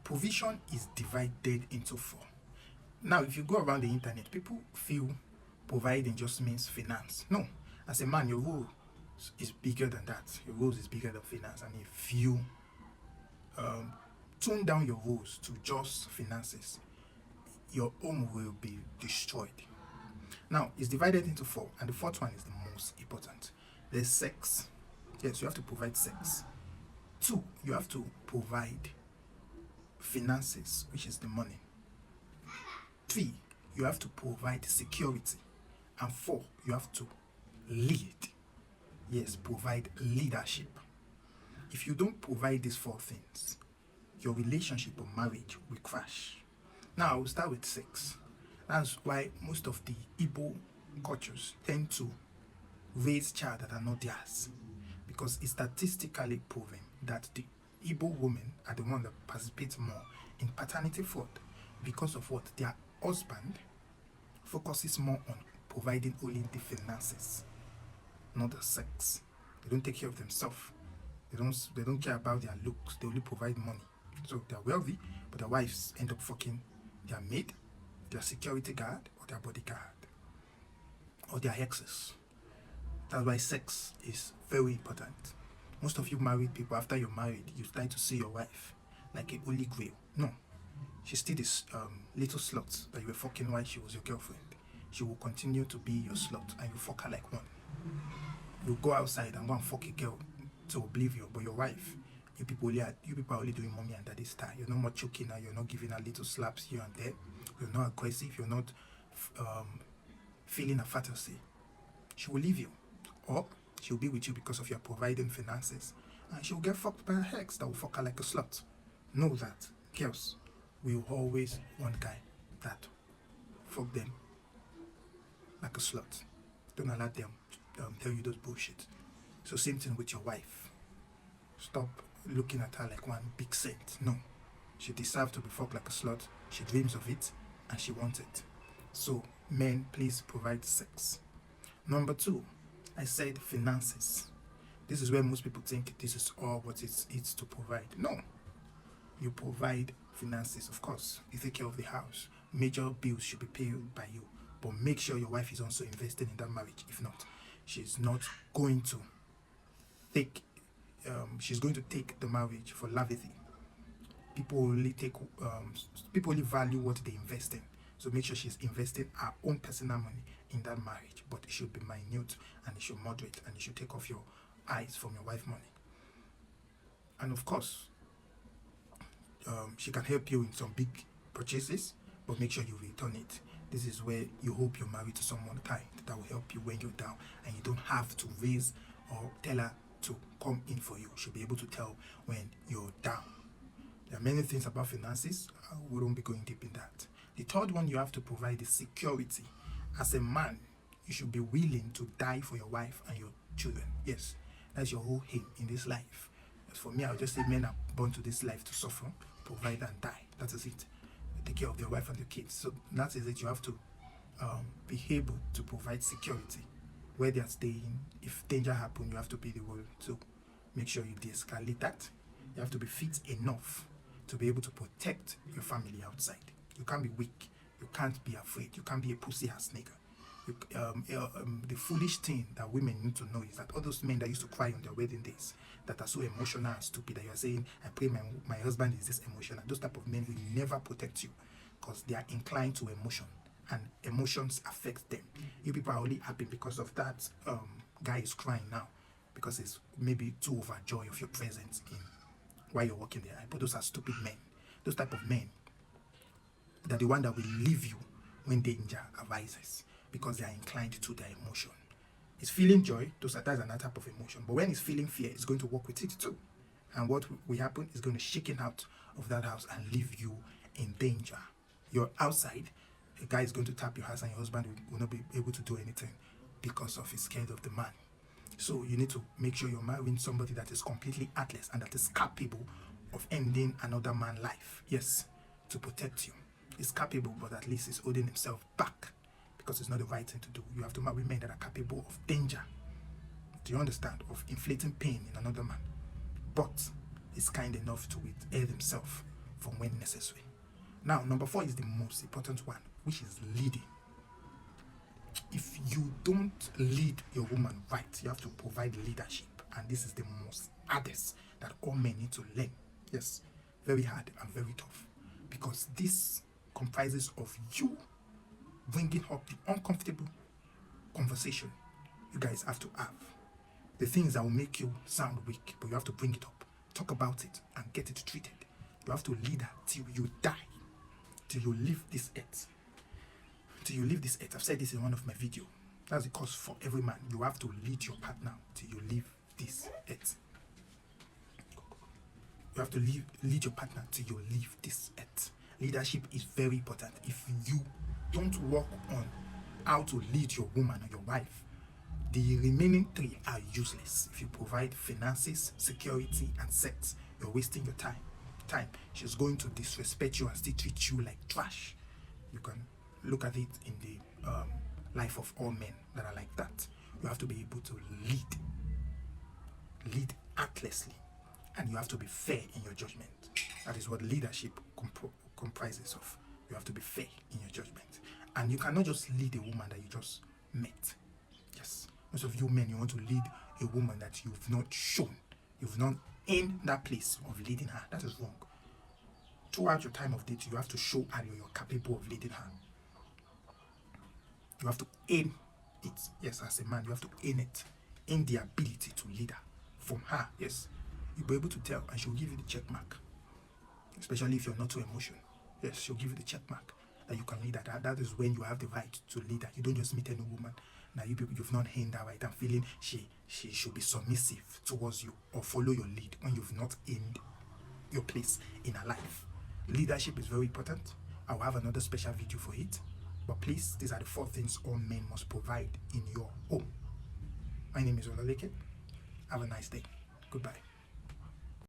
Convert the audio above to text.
Provision is divided into four. Now, if you go around the internet, people feel providing just means finance. No, as a man, your role is bigger than that. Your role is bigger than finance. And if you um, tone down your roles to just finances, your home will be destroyed. Now, it's divided into four, and the fourth one is the most important. There's sex. Yes, you have to provide sex. Two, you have to provide finances, which is the money. Three, you have to provide security. And four, you have to lead. Yes, provide leadership. If you don't provide these four things, your relationship or marriage will crash. Now, we'll start with sex. That's why most of the Igbo cultures tend to raise child that are not theirs, because it's statistically proven that the Igbo women are the ones that participate more in paternity fraud because of what their husband focuses more on providing only the finances, not the sex. They don't take care of themselves. They don't care about their looks. They only provide money. So they're wealthy, but their wives end up fucking their maid, their security guard, or their bodyguard, or their exes. That's why sex is very important. Most of you married people, after you're married, you start to see your wife like a holy grail. No, she's still this little slut that you were fucking while she was your girlfriend. She will continue to be your slut, and you fuck her like one. You go outside and go and fuck a girl to oblivion, but your wife, you people are only doing mommy and daddy style. You're not more choking her. You're not giving her little slaps here and there. You're not aggressive. You're not feeling a fantasy. She will leave you, or she'll be with you because of your providing finances, and she'll get fucked by her ex that will fuck her like a slut. Know that girls will always want guy that fuck them like a slut. Don't allow them tell you those bullshit. So same thing with your wife. Stop looking at her like one big saint. No, she deserves to be fucked like a slut. She dreams of it and she wants it. So men, please provide sex. Number two, I said finances. This is where most people think this is all what it's to provide. No, you provide finances. Of course, you take care of the house. Major bills should be paid by you, but make sure your wife is also invested in that marriage. If not, she's not going to take. She's going to take the marriage for lavity. People only value what they invest in. So make sure she's investing her own personal money in that marriage, but it should be minute and it should moderate, and it should take off your eyes from your wife's money. And of course, she can help you in some big purchases, but make sure you return it. This is where you hope you're married to someone kind that will help you when you're down, and you don't have to raise or tell her to come in for you. She'll be able to tell when you're down. There are many things about finances. We won't be going deep in that. The third one you have to provide is security. As a man, you should be willing to die for your wife and your children. Yes, that's your whole aim in this life. As for me, I'll just say men are born to this life to suffer, provide and die. That is it. Take care of their wife and their kids. So that is it. You have to be able to provide security where they are staying. If danger happens, you have to be the one to make sure you de-escalate that. You have to be fit enough to be able to protect your family outside. You can't be weak. You can't be afraid. You can't be a pussy ass nigga. The foolish thing that women need to know is that all those men that used to cry on their wedding days, that are so emotional and stupid, that you are saying, I pray my husband is this emotional. Those type of men will never protect you, because they are inclined to emotion, and emotions affect them. You people are only happy because of that guy is crying now, because it's maybe too overjoyed of your presence in while you're walking there. But those are stupid men. Those type of men, they're the one that will leave you when danger arises, because they are inclined to their emotion. It's feeling joy, that's another type of emotion. But when it's feeling fear, it's going to work with it too. And what will happen is going to shake him out of that house and leave you in danger. You're outside, a guy is going to tap your house, and your husband will not be able to do anything because of he's scared of the man. So you need to make sure you're marrying somebody that is completely heartless and that is capable of ending another man's life. Yes, to protect you. He's capable, but at least he's holding himself back, because it's not the right thing to do. You have to marry men that are capable of danger. Do you understand? Of inflicting pain in another man. But he's kind enough to withhold himself from when necessary. Now, number 4 is the most important one, which is leading. If you don't lead your woman right, you have to provide leadership. And this is the most hardest that all men need to learn. Yes, very hard and very tough. Because this comprises of you bringing up the uncomfortable conversation you guys have to have. The things that will make you sound weak, but you have to bring it up. Talk about it and get it treated. You have to lead her till you die. Till you leave this earth. Till you leave this earth. I've said this in one of my videos. That's the cost for every man. You have to lead your partner till you leave this earth. You have to lead your partner till you leave this earth. Leadership is very important. If you don't work on how to lead your woman or your wife, the remaining 3 are useless. If you provide finances, security, and sex, you're wasting your time. She's going to disrespect you and still treat you like trash. You can look at it in the life of all men that are like that. You have to be able to lead artlessly, and you have to be fair in your judgment. That is what leadership comprises of. You have to be fair in your judgment, and you cannot just lead a woman that you just met. Yes, most of you men, you want to lead a woman that you've not shown, you've not in that place of leading her. That is wrong. Throughout your time of date, you have to show her you're capable of leading her. You have to aim it. Yes, as a man, you have to aim it. In the ability to lead her. From her, yes, you'll be able to tell, and she'll give you the check mark. Especially if you're not too emotional. Yes, she'll give you the check mark that you can lead her. That is when you have the right to lead her. You don't just meet any woman. Now you people, you've not aimed her right and feeling she should be submissive towards you or follow your lead when you've not aimed your place in her life. Leadership is very important. I'll have another special video for it. But please, these are the 4 things all men must provide in your home. My name is Olaleke. Have a nice day. Goodbye.